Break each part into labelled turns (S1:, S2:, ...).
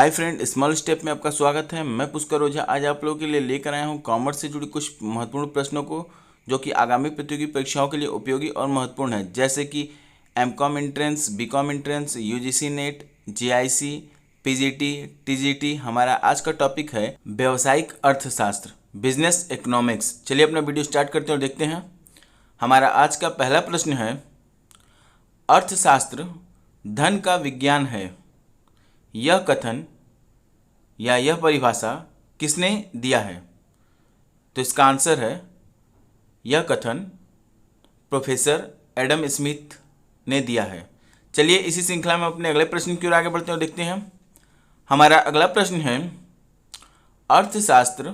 S1: Hi friend, small step में आपका स्वागत है। मैं पुष्कर ओझा आज आप लोगों के लिए लेकर आया हूं कॉमर्स से जुड़ी कुछ महत्वपूर्ण प्रश्नों को जो कि आगामी प्रतियोगी परीक्षाओं के लिए उपयोगी और महत्वपूर्ण है, जैसे कि MCom entrance, BCom entrance, UGC NET, GIC, PGT, TGT. हमारा आज का टॉपिक है व्यावसायिक अर्थशास्त्र, बिजनेस इकोनॉमिक्स। चलिए अपना वीडियो स्टार्ट करते हैं और देखते हैं। हमारा आज का पहला प्रश्न है, अर्थशास्त्र धन का विज्ञान है। यह कथन या यह परिभाषा किसने दिया है? तो इसका आंसर है, यह कथन प्रोफेसर एडम स्मिथ ने दिया है। चलिए इसी श्रृंखला में अपने अगले प्रश्न की ओर आगे बढ़ते हैं और देखते हैं। हमारा अगला प्रश्न है, अर्थशास्त्र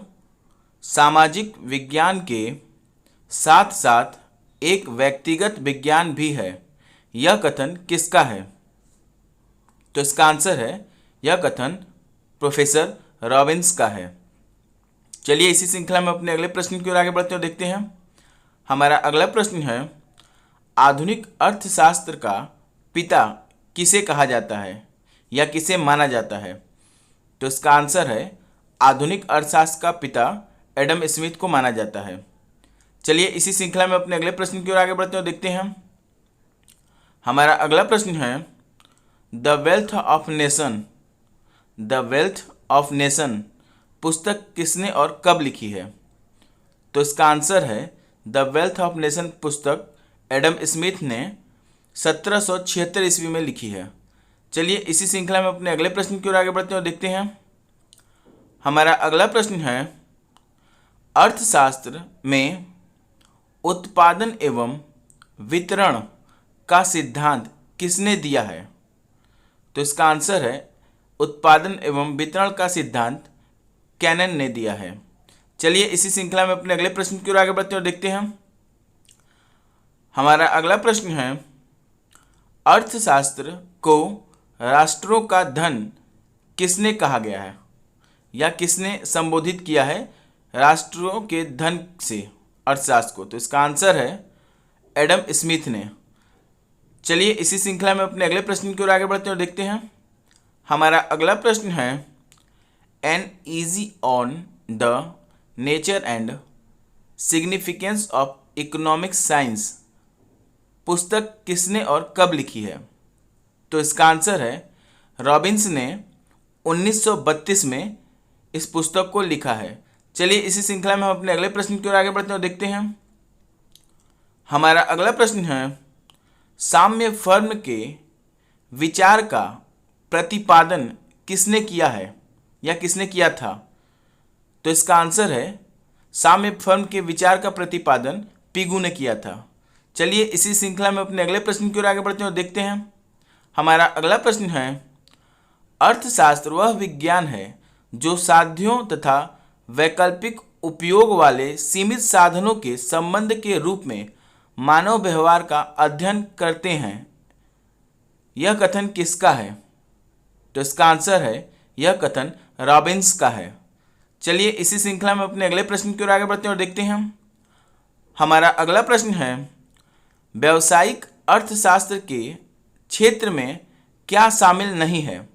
S1: सामाजिक विज्ञान के साथ साथ एक व्यक्तिगत विज्ञान भी है। यह कथन किसका है? तो इसका आंसर है, यह कथन प्रोफेसर रॉबिन्स का है। चलिए इसी श्रृंखला में अपने अगले प्रश्न की ओर आगे बढ़ते हैं और देखते हैं। हमारा अगला प्रश्न है, आधुनिक अर्थशास्त्र का पिता किसे कहा जाता है या किसे माना जाता है? तो इसका आंसर है, आधुनिक अर्थशास्त्र का पिता एडम स्मिथ को माना जाता है। चलिए इसी श्रृंखला में अपने अगले प्रश्न की ओर आगे बढ़ते हैं और देखते हैं। हमारा अगला प्रश्न है, the wealth of nation, the wealth of nation पुस्तक किसने और कब लिखी है? तो इसका आंसर है, द वेल्थ ऑफ नेशन पुस्तक एडम स्मिथ ने 1776 ईस्वी में लिखी है। चलिए इसी श्रृंखला में अपने अगले प्रश्न की ओर आगे बढ़ते हैं और देखते हैं। हमारा अगला प्रश्न है, अर्थशास्त्र में उत्पादन एवं वितरण का सिद्धांत किसने दिया है? तो इसका आंसर है, उत्पादन एवं वितरण का सिद्धांत कैनन ने दिया है। चलिए इसी श्रृंखला में अपने अगले प्रश्न की ओर आगे बढ़ते हैं और देखते हैं। हमारा अगला प्रश्न है, अर्थशास्त्र को राष्ट्रों का धन किसने कहा गया है या किसने संबोधित किया है राष्ट्रों के धन से अर्थशास्त्र को? तो इसका आंसर है, एडम स्मिथ ने। चलिए इसी श्रृंखला में अपने अगले प्रश्न की ओर आगे बढ़ते हैं और देखते हैं। हमारा अगला प्रश्न है, an easy on the nature and significance of economic science पुस्तक किसने और कब लिखी है? तो इसका आंसर है, रॉबिन्स ने 1932 में इस पुस्तक को लिखा है। चलिए इसी श्रृंखला में हम अपने अगले प्रश्न की ओर आगे बढ़ते हैं और देखते हैं। हमारा अगला प्रश्न है, साम्य फर्म के विचार का प्रतिपादन किसने किया है या किसने किया था? तो इसका आंसर है, साम्य फर्म के विचार का प्रतिपादन पिगू ने किया था। चलिए इसी श्रृंखला में अपने अगले प्रश्न की ओर आगे बढ़ते हैं और देखते हैं। हमारा अगला प्रश्न है, अर्थशास्त्र वह विज्ञान है जो साध्यों तथा वैकल्पिक उपयोग वाले सीमित साधनों के संबंध के रूप में मानव व्यवहार का अध्ययन करते हैं। यह कथन किसका है? तो इसका आंसर है, यह कथन रॉबिन्स का है। चलिए इसी श्रृंखला में अपने अगले प्रश्न की ओर आगे बढ़ते हैं और देखते हैं। हमारा अगला प्रश्न है, व्यावसायिक अर्थशास्त्र के क्षेत्र में क्या शामिल नहीं है?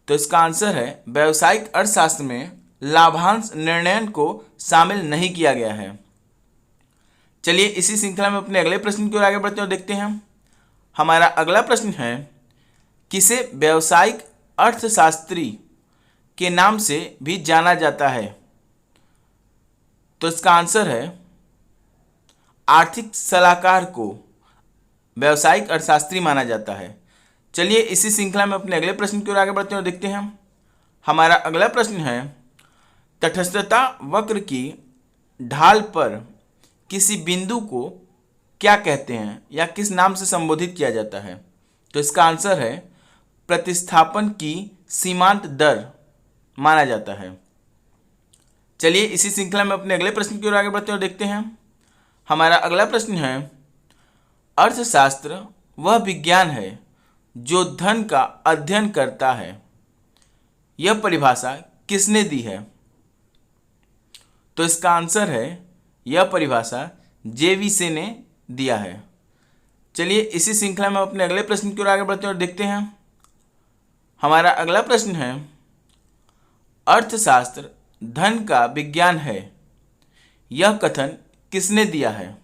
S1: तो इसका आंसर है, व्यावसायिक अर्थशास्त्र में लाभांश निर्णयन को शामिल नहीं किया गया है। चलिए इसी श्रृंखला में अपने अगले प्रश्न की ओर आगे बढ़ते हैं और देखते हैं। हमारा अगला प्रश्न है, किसे व्यावसायिक अर्थशास्त्री के नाम से भी जाना जाता है? तो इसका आंसर है, आर्थिक सलाहकार को व्यावसायिक अर्थशास्त्री माना जाता है। चलिए इसी श्रृंखला में अपने अगले प्रश्न की ओर आगे बढ़ते हैं और देखते हैं। हमारा अगला प्रश्न है, तटस्थता वक्र की ढाल पर किसी बिंदु को क्या कहते हैं या किस नाम से संबोधित किया जाता है? तो इसका आंसर है, प्रतिस्थापन की सीमांत दर माना जाता है। चलिए इसी श्रृंखला में अपने अगले प्रश्न की ओर आगे बढ़ते हैं और देखते हैं। हमारा अगला प्रश्न है, अर्थशास्त्र वह विज्ञान है जो धन का अध्ययन करता है। यह परिभाषा किसने दी है? तो इसका आंसर है, यह परिभाषा जेवी से ने दिया है। चलिए इसी श्रृंखला में अपने अगले प्रश्न की ओर आगे बढ़ते हैं और देखते हैं। हमारा अगला प्रश्न है, अर्थशास्त्र धन का विज्ञान है, यह कथन किसने दिया है?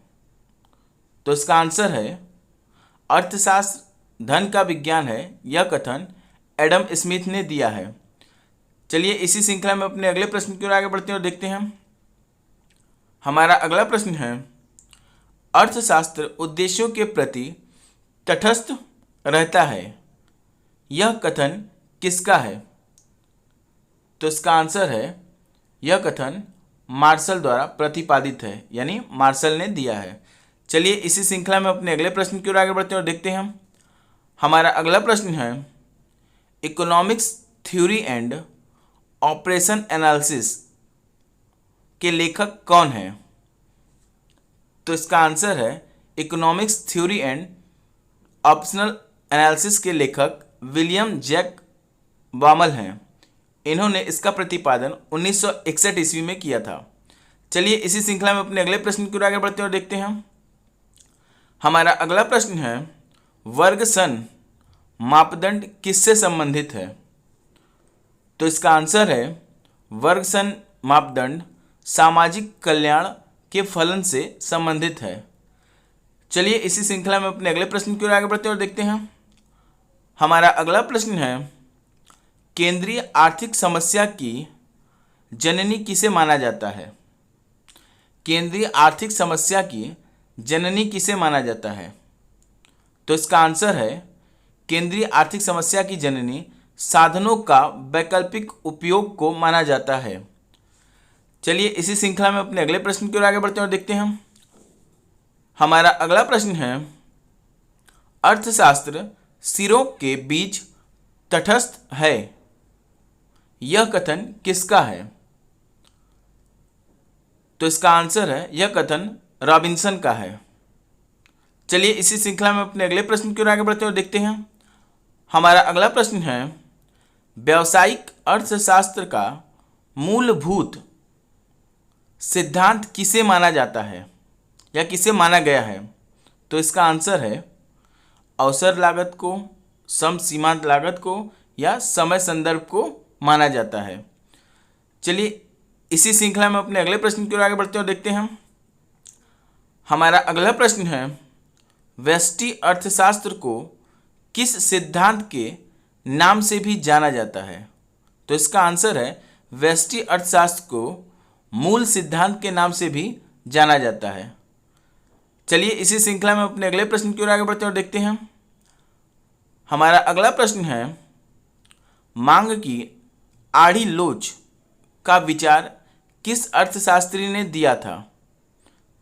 S1: तो इसका आंसर है, अर्थशास्त्र धन का विज्ञान है, यह कथन एडम स्मिथ ने दिया है। चलिए इसी श्रृंखला में अपने अगले प्रश्न की ओर आगे बढ़ते हैं और देखते हैं। हमारा अगला प्रश्न है, अर्थशास्त्र उद्देश्यों के प्रति तटस्थ रहता है, यह कथन किसका है? तो इसका आंसर है, यह कथन मार्शल द्वारा प्रतिपादित है, यानी मार्शल ने दिया है। चलिए इसी श्रृंखला में अपने अगले प्रश्न की ओर आगे बढ़ते हैं और देखते हैं। हमारा अगला प्रश्न है, economics theory and operation analysis के लेखक कौन है? तो इसका आंसर है, economics theory and operational analysis के लेखक विलियम जैक बामल हैं। इन्होंने इसका प्रतिपादन 1961 ईस्वी में किया था। चलिए इसी श्रृंखला में अपने अगले प्रश्न की ओर आगे बढ़ते हैं और देखते हैं। हमारा अगला प्रश्न है, वर्ग सन मापदंड किससे संबंधित है? तो इसका आंसर है, वर्ग सन मापदंड सामाजिक कल्याण के फलन से संबंधित है। चलिए इसी श्रृंखला में अपने अगले प्रश्न की ओर आगे बढ़ते हैं और देखते हैं। हमारा अगला प्रश्न है, केंद्रीय आर्थिक समस्या की जननी किसे माना जाता है? केंद्रीय आर्थिक समस्या की जननी किसे माना जाता है? तो इसका आंसर है, केंद्रीय आर्थिक समस्या की जननी साधनों का वैकल्पिक उपयोग को माना जाता है। चलिए इसी श्रृंखला में अपने अगले प्रश्न की ओर आगे बढ़ते हैं और देखते हैं। हमारा अगला प्रश्न है, अर्थशास्त्र सिरों के बीच तटस्थ है, यह कथन किसका है? तो इसका आंसर है, यह कथन रॉबिन्सन का है। चलिए इसी श्रृंखला में अपने अगले प्रश्न की ओर आगे बढ़ते हैं और देखते हैं। हमारा अगला प्रश्न है, व्यावसायिक अर्थशास्त्र का मूलभूत सिद्धांत किसे माना जाता है या किसे माना गया है? तो इसका आंसर है, अवसर लागत को, सम सीमांत लागत को या समय संदर्भ को माना जाता है। चलिए इसी श्रृंखला में अपने अगले प्रश्न की ओर आगे बढ़ते हैं और देखते हैं। हमारा अगला प्रश्न है, व्यष्टि अर्थशास्त्र को किस सिद्धांत के नाम से भी जाना जाता है? तो इसका आंसर है, व्यष्टि अर्थशास्त्र को मूल सिद्धांत के नाम से भी जाना जाता है। चलिए इसी श्रृंखला में अपने अगले प्रश्न की ओर आगे बढ़ते हैं और देखते हैं। हमारा अगला प्रश्न है, मांग की आड़ी लोच का विचार किस अर्थशास्त्री ने दिया था?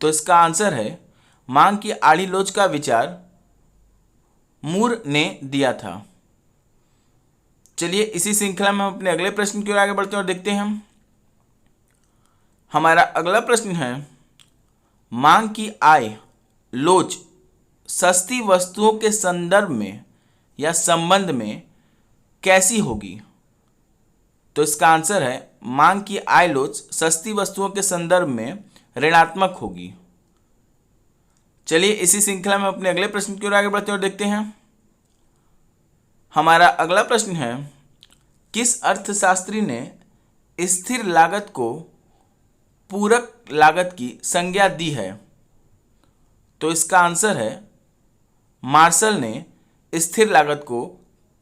S1: तो इसका आंसर है, मांग की आड़ी लोच का विचार मूर ने दिया था। चलिए इसी श्रृंखला में हम अपने अगले प्रश्न की ओर आगे बढ़ते हैं और देखते हैं। हमारा अगला प्रश्न है, मांग की आय लोच सस्ती वस्तुओं के संदर्भ में या संबंध में कैसी होगी? तो इसका आंसर है, मांग की आय लोच सस्ती वस्तुओं के संदर्भ में ऋणात्मक होगी। चलिए इसी श्रृंखला में अपने अगले प्रश्न की ओर आगे बढ़ते हैं और देखते हैं। हमारा अगला प्रश्न है, किस अर्थशास्त्री ने स्थिर लागत को पूरक लागत की संज्ञा दी है? तो इसका आंसर है, मार्शल ने स्थिर लागत को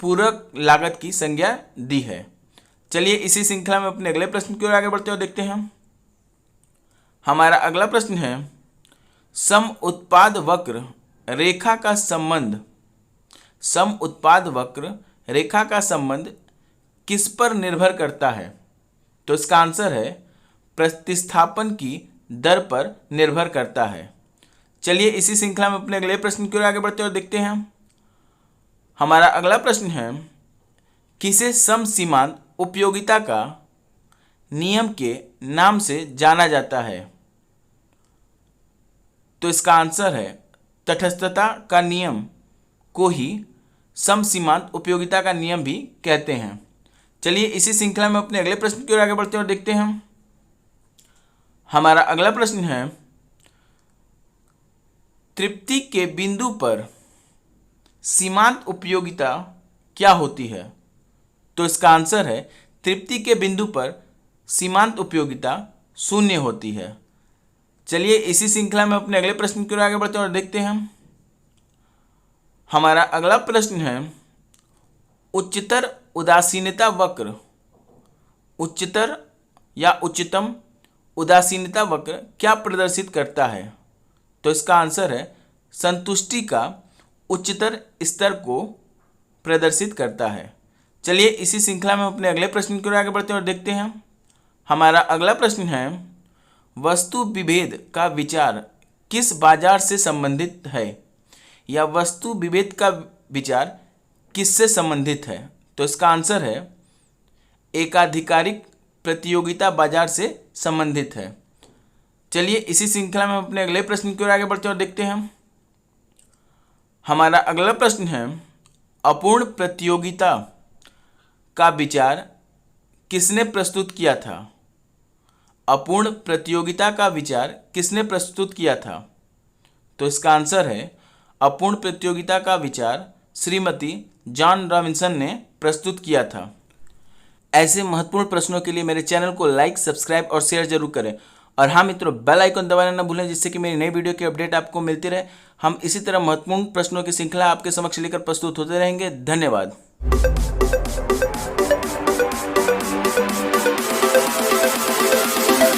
S1: पूरक लागत की संज्ञा दी है। चलिए इसी श्रृंखला में अपने अगले प्रश्न की ओर आगे बढ़ते हैं और देखते हैं। हमारा अगला प्रश्न है, सम उत्पाद वक्र रेखा का संबंध किस पर निर्भर करता है? तो इसका आंसर है, प्रतिस्थापन की दर पर निर्भर करता है। चलिए इसी श्रृंखला में अपने अगले प्रश्न की ओर आगे बढ़ते हैं और देखते हैं। हमारा अगला प्रश्न है, किसे सम सीमांत उपयोगिता का नियम के नाम से जाना जाता है? तो इसका आंसर है, तटस्थता का नियम को ही सम सीमांत उपयोगिता का नियम भी कहते हैं। चलिए इसी श्रृंखला में अपने अगले प्रश्न की ओर आगे बढ़ते हैं और देखते हैं। हमारा अगला प्रश्न है, तृप्ति के बिंदु पर सीमांत उपयोगिता क्या होती है? तो इसका आंसर है तृप्ति के बिंदु पर सीमांत उपयोगिता शून्य होती है। चलिए इसी श्रृंखला में अपने अगले प्रश्न की ओर आगे बढ़ते हैं और देखते हैं। हमारा अगला प्रश्न है उच्चतर उदासीनता वक्र, उच्चतर या उच्चतम उदासीनता वक्र क्या प्रदर्शित करता है? तो इसका आंसर है संतुष्टि का उच्चतर स्तर को प्रदर्शित करता है। चलिए इसी श्रृंखला में अपने अगले प्रश्न की ओर आगे बढ़ते हैं और देखते हैं। हमारा अगला प्रश्न है वस्तु विभेद का विचार किस बाजार से संबंधित है, या वस्तु विभेद का विचार किससे संबंधित है? तो इसका आंसर है एकाधिकारिक प्रतियोगिता बाजार से संबंधित है। चलिए इसी श्रृंखला में अपने अगले प्रश्न की ओर आगे बढ़ते हैं और देखते हैं। हमारा अगला प्रश्न है अपूर्ण प्रतियोगिता का विचार किसने प्रस्तुत किया था? अपूर्ण प्रतियोगिता का विचार किसने प्रस्तुत किया था? तो इसका आंसर है अपूर्ण प्रतियोगिता का विचार श्रीमती जॉन रॉबिन्सन ने प्रस्तुत किया था। ऐसे महत्वपूर्ण प्रश्नों के लिए मेरे चैनल को लाइक, सब्सक्राइब और शेयर जरूर करें। और हाँ मित्रों, बेल आइकन दबाना ना भूलें जिससे कि मेरी नई वीडियो की अपडेट आपको मिलती रहे। हम इसी तरह महत्वपूर्ण प्रश्नों की श्रृंखला आपके समक्ष लेकर प्रस्तुत होते रहेंगे। धन्यवाद।